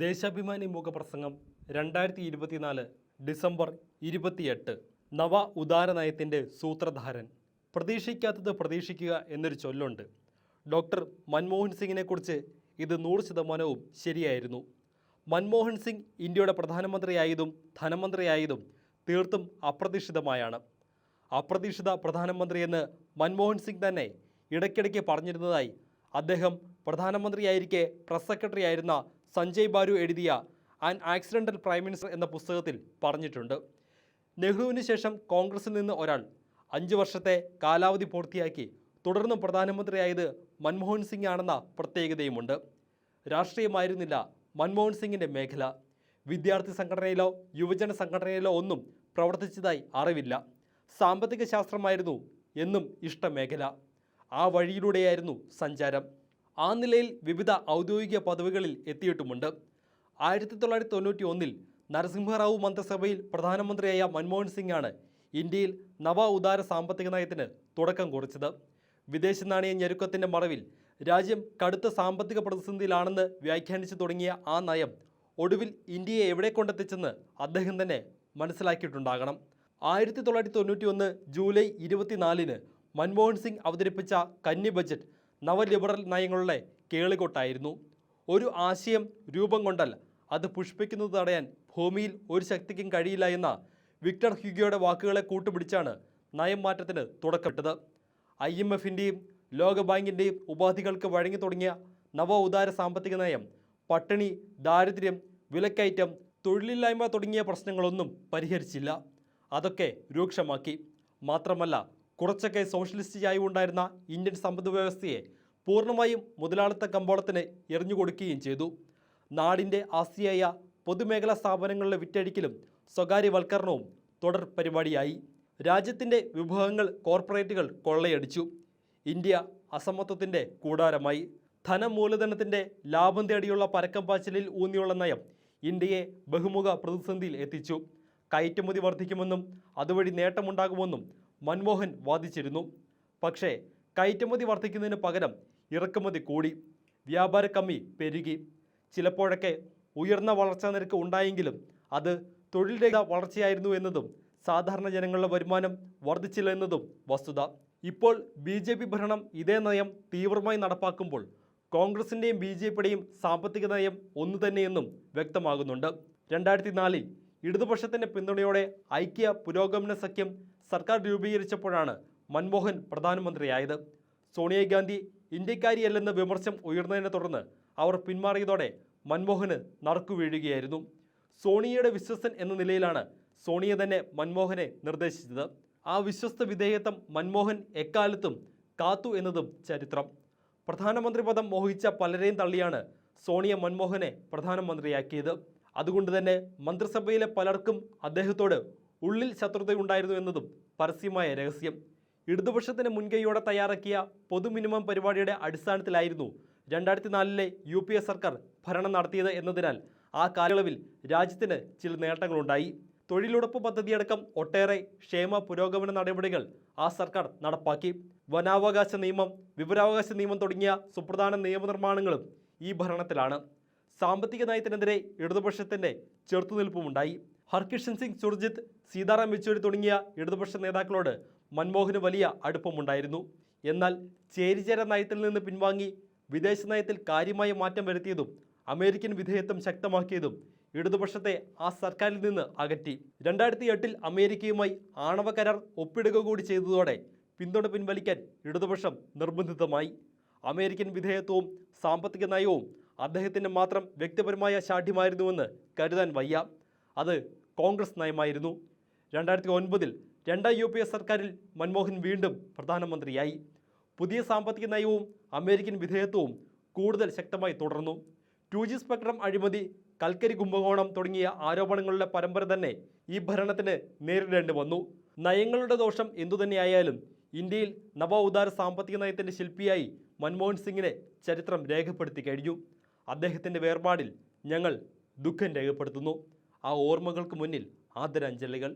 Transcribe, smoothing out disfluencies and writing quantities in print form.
ദേശാഭിമാനി മുഖപ്രസംഗം 2024 ഡിസംബർ 28. നവ ഉദാര നയത്തിൻ്റെ സൂത്രധാരൻ. പ്രതീക്ഷിക്കാത്തത് പ്രതീക്ഷിക്കുക എന്നൊരു ചൊല്ലുണ്ട്. ഡോക്ടർ മൻമോഹൻ സിംഗിനെക്കുറിച്ച് ഇത് 100% ശരിയായിരുന്നു. മൻമോഹൻ സിംഗ് ഇന്ത്യയുടെ പ്രധാനമന്ത്രിയായതും ധനമന്ത്രിയായതും തീർത്തും അപ്രതീക്ഷിതമായാണ്. അപ്രതീക്ഷിത പ്രധാനമന്ത്രിയെന്ന് മൻമോഹൻ സിംഗ് തന്നെ ഇടയ്ക്കിടയ്ക്ക് പറഞ്ഞിരുന്നതായി അദ്ദേഹം പ്രധാനമന്ത്രിയായിരിക്കെ പ്രസ് സെക്രട്ടറി ആയിരുന്ന സഞ്ജയ് ബാരു എഴുതിയ ആൻ ആക്സിഡൻ്റൽ പ്രൈം മിനിസ്റ്റർ എന്ന പുസ്തകത്തിൽ പറഞ്ഞിട്ടുണ്ട്. നെഹ്റുവിന് ശേഷം കോൺഗ്രസിൽ നിന്ന് ഒരാൾ 5 വർഷത്തെ കാലാവധി പൂർത്തിയാക്കി തുടർന്ന് പ്രധാനമന്ത്രിയായത് മൻമോഹൻ സിംഗ് ആണെന്ന പ്രത്യേകതയുമുണ്ട്. രാഷ്ട്രീയമായിരുന്നില്ല മൻമോഹൻ സിംഗിൻ്റെ മേഖല. വിദ്യാർത്ഥി സംഘടനയിലോ യുവജന സംഘടനയിലോ ഒന്നും പ്രവർത്തിച്ചതായി അറിവില്ല. സാമ്പത്തിക ശാസ്ത്രമായിരുന്നു എന്നും ഇഷ്ടമേഖല. ആ വഴിയിലൂടെയായിരുന്നു സഞ്ചാരം. ആ നിലയിൽ വിവിധ ഔദ്യോഗിക പദവികളിൽ എത്തിയിട്ടുമുണ്ട്. 1991 നരസിംഹറാവു മന്ത്രിസഭയിൽ പ്രധാനമന്ത്രിയായ മൻമോഹൻ സിംഗാണ് ഇന്ത്യയിൽ നവ ഉദാര സാമ്പത്തിക നയത്തിന് തുടക്കം കുറിച്ചത്. വിദേശ നാണയ ഞെരുക്കത്തിൻ്റെ മറവിൽ രാജ്യം കടുത്ത സാമ്പത്തിക പ്രതിസന്ധിയിലാണെന്ന് വ്യാഖ്യാനിച്ചു തുടങ്ങിയ ആ നയം ഒടുവിൽ ഇന്ത്യയെ എവിടെ കൊണ്ടെത്തിച്ചെന്ന് അദ്ദേഹം തന്നെ മനസ്സിലാക്കിയിട്ടുണ്ടാകണം. 1991 ജൂലൈ 24 മൻമോഹൻ സിംഗ് അവതരിപ്പിച്ച കന്നി ബജറ്റ് നവലിബറൽ നയങ്ങളുടെ കേളികൊട്ടായിരുന്നു. ഒരു ആശയം രൂപം കൊണ്ടാൽ അത് പുഷ്പിക്കുന്നത് തടയാൻ ഭൂമിയിൽ ഒരു ശക്തിക്കും കഴിയില്ല എന്ന വിക്ടർ ഹ്യൂഗോയുടെ വാക്കുകളെ കൂട്ടുപിടിച്ചാണ് നയം മാറ്റത്തിന് തുടക്കമിട്ടത്. IMFൻ്റെയും ലോകബാങ്കിൻ്റെയും ഉപാധികൾക്ക് വഴങ്ങി തുടങ്ങിയ നവ ഉദാര സാമ്പത്തിക നയം പട്ടിണി, ദാരിദ്ര്യം, വിലക്കയറ്റം, തൊഴിലില്ലായ്മ തുടങ്ങിയ പ്രശ്നങ്ങളൊന്നും പരിഹരിച്ചില്ല. അതൊക്കെ രൂക്ഷമാക്കി. മാത്രമല്ല, കുറച്ചൊക്കെ സോഷ്യലിസ്റ്റ് ചായ്വുണ്ടായിരുന്ന ഇന്ത്യൻ സമ്പദ് വ്യവസ്ഥയെ പൂർണ്ണമായും മുതലാളിത്ത കമ്പോളത്തിന് എറിഞ്ഞുകൊടുക്കുകയും ചെയ്തു. നാടിൻ്റെ ആസ്തിയായ പൊതുമേഖലാ സ്ഥാപനങ്ങളുടെ വിറ്റഴിക്കലും സ്വകാര്യവൽക്കരണവും തുടർ പരിപാടിയായി. രാജ്യത്തിൻ്റെ വിഭവങ്ങൾ കോർപ്പറേറ്റുകൾ കൊള്ളയടിച്ചു. ഇന്ത്യ അസമത്വത്തിൻ്റെ കൂടാരമായി. ധനമൂലധനത്തിൻ്റെ ലാഭം തേടിയുള്ള പരക്കം പാച്ചിലിൽ ഊന്നിയുള്ള നയം ഇന്ത്യയെ ബഹുമുഖ പ്രതിസന്ധിയിൽ എത്തിച്ചു. കയറ്റുമതി വർദ്ധിക്കുമെന്നും അതുവഴി നേട്ടമുണ്ടാകുമെന്നും മൻമോഹൻ വാദിച്ചിരുന്നു. പക്ഷേ കയറ്റുമതി വർദ്ധിക്കുന്നതിന് പകരം ഇറക്കുമതി കൂടി, വ്യാപാര കമ്മി പെരുകി. ചിലപ്പോഴൊക്കെ ഉയർന്ന വളർച്ചാ നിരക്ക് ഉണ്ടായെങ്കിലും അത് തൊഴിൽരഹിത വളർച്ചയായിരുന്നു എന്നതും സാധാരണ ജനങ്ങളുടെ വരുമാനം വർദ്ധിച്ചില്ല എന്നതും വസ്തുത. ഇപ്പോൾ BJP ഭരണം ഇതേ നയം തീവ്രമായി നടപ്പാക്കുമ്പോൾ കോൺഗ്രസിൻ്റെയും BJPയുടെയും സാമ്പത്തിക നയം ഒന്നു തന്നെയെന്നും വ്യക്തമാകുന്നുണ്ട്. 2004 ഇടതുപക്ഷത്തിൻ്റെ പിന്തുണയോടെ ഐക്യ പുരോഗമന സഖ്യം സർക്കാർ രൂപീകരിച്ചപ്പോഴാണ് മൻമോഹൻ പ്രധാനമന്ത്രിയായത്. സോണിയാഗാന്ധി ഇന്ത്യക്കാരിയല്ലെന്ന് വിമർശം ഉയർന്നതിനെ തുടർന്ന് അവർ പിന്മാറിയതോടെ മൻമോഹന് നറുക്കുവീഴുകയായിരുന്നു. സോണിയയുടെ വിശ്വസ്തൻ എന്ന നിലയിലാണ് സോണിയ തന്നെ മൻമോഹനെ നിർദ്ദേശിച്ചത്. ആ വിശ്വസ്ത വിധേയത്വം മൻമോഹൻ എക്കാലത്തും കാത്തു എന്നതും ചരിത്രം. പ്രധാനമന്ത്രി പദം മോഹിച്ച പലരെയും തള്ളിയാണ് സോണിയ മൻമോഹനെ പ്രധാനമന്ത്രിയാക്കിയത്. അതുകൊണ്ട് തന്നെ മന്ത്രിസഭയിലെ പലർക്കും അദ്ദേഹത്തോട് ഉള്ളിൽ ശത്രുതയുണ്ടായിരുന്നു എന്നതും പരസ്യമായ രഹസ്യം. ഇടതുപക്ഷത്തിന് മുൻകൈയോടെ തയ്യാറാക്കിയ പൊതു മിനിമം പരിപാടിയുടെ അടിസ്ഥാനത്തിലായിരുന്നു 2004 UPA സർക്കാർ ഭരണം നടത്തിയത് എന്നതിനാൽ ആ കാലയളവിൽ രാജ്യത്തിന് ചില നേട്ടങ്ങളുണ്ടായി. തൊഴിലുറപ്പ് പദ്ധതിയടക്കം ഒട്ടേറെ ക്ഷേമ പുരോഗമന നടപടികൾ ആ സർക്കാർ നടപ്പാക്കി. വനാവകാശ നിയമം, വിവരാവകാശ നിയമം തുടങ്ങിയ സുപ്രധാന നിയമനിർമ്മാണങ്ങളും ഈ ഭരണത്തിലാണ്. സാമ്പത്തിക നയത്തിനെതിരെ ഇടതുപക്ഷത്തിൻ്റെ ചെറുത്തുനിൽപ്പുമുണ്ടായി. ഹർകിഷൻ സിംഗ് സുർജിത്ത്, സീതാറാം യെച്ചൂരി തുടങ്ങിയ ഇടതുപക്ഷ നേതാക്കളോട് മൻമോഹന് വലിയ അടുപ്പമുണ്ടായിരുന്നു. എന്നാൽ ചേരിചേര നയത്തിൽ നിന്ന് പിൻവാങ്ങി വിദേശ നയത്തിൽ കാര്യമായ മാറ്റം വരുത്തിയതും അമേരിക്കൻ വിധേയത്വം ശക്തമാക്കിയതും ഇടതുപക്ഷത്തെ ആ സർക്കാരിൽ നിന്ന് അകറ്റി. 2008 അമേരിക്കയുമായി ആണവ കരാർ ഒപ്പിടുക കൂടി ചെയ്തതോടെ പിന്തുണ പിൻവലിക്കാൻ ഇടതുപക്ഷം നിർബന്ധിതമായി. അമേരിക്കൻ വിധേയത്വവും സാമ്പത്തിക നയവും അദ്ദേഹത്തിൻ്റെ മാത്രം വ്യക്തിപരമായ ശാഠ്യമായിരുന്നുവെന്ന് കരുതാൻ വയ്യ. അത് കോൺഗ്രസ് നയമായിരുന്നു. 2009 രണ്ടാം UPA സർക്കാരിൽ മൻമോഹൻ വീണ്ടും പ്രധാനമന്ത്രിയായി. പുതിയ സാമ്പത്തിക നയവും അമേരിക്കൻ വിധേയത്വവും കൂടുതൽ ശക്തമായി തുടർന്നു. 2G സ്പെക്ട്രം അഴിമതി, കൽക്കരി കുംഭകോണം തുടങ്ങിയ ആരോപണങ്ങളുടെ പരമ്പര തന്നെ ഈ ഭരണത്തിന് നേരിടേണ്ടി വന്നു. നയങ്ങളുടെ ദോഷം എന്തുതന്നെയായാലും ഇന്ത്യയിൽ നവ ഉദാര സാമ്പത്തിക നയത്തിൻ്റെ ശില്പിയായി മൻമോഹൻ സിംഗിനെ ചരിത്രം രേഖപ്പെടുത്തി കഴിഞ്ഞു. അദ്ദേഹത്തിൻ്റെ വേർപാടിൽ ഞങ്ങൾ ദുഃഖം രേഖപ്പെടുത്തുന്നു. ആ ഓർമ്മകൾക്ക് മുന്നിൽ ആദരാഞ്ജലികൾ.